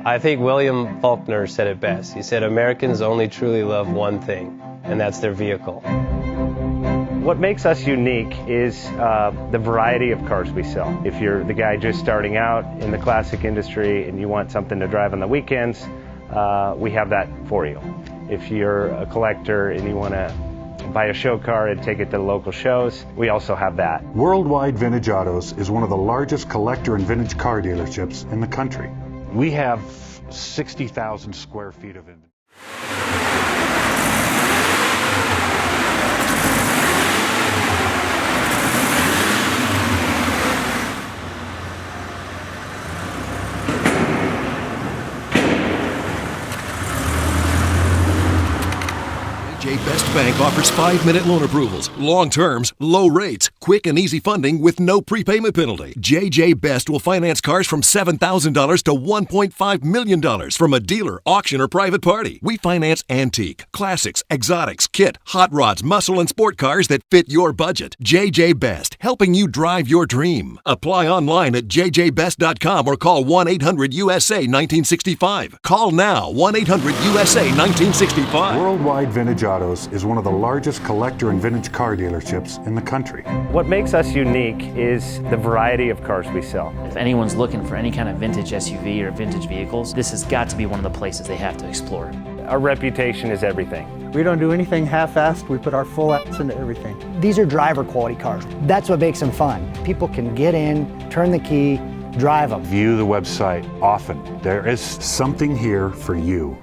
I think William Faulkner said it best. He said, Americans only truly love one thing, and that's their vehicle. What makes us unique is the variety of cars we sell. If you're the guy just starting out in the classic industry and you want something to drive on the weekends, we have that for you. If you're a collector and you want to buy a show car and take it to the local shows, we also have that. Worldwide Vintage Autos is one of the largest collector and vintage car dealerships in the country. We have 60,000 square feet of inventory. JJ Best Bank offers 5-minute loan approvals, long terms, low rates, quick and easy funding with no prepayment penalty. JJ Best will finance cars from $7,000 to $1.5 million from a dealer, auction, or private party. We finance antique, classics, exotics, kit, hot rods, muscle, and sport cars that fit your budget. JJ Best, helping you drive your dream. Apply online at jjbest.com or call 1-800-USA-1965. Call now, 1-800-USA-1965. Worldwide Vintage Autos is one of the largest collector and vintage car dealerships in the country. What makes us unique is the variety of cars we sell. If anyone's looking for any kind of vintage SUV or vintage vehicles, this has got to be one of the places they have to explore. Our reputation is everything. We don't do anything half-assed. We put our full ass into everything. These are driver quality cars. That's what makes them fun. People can get in, turn the key, drive them. View the website often. There is something here for you.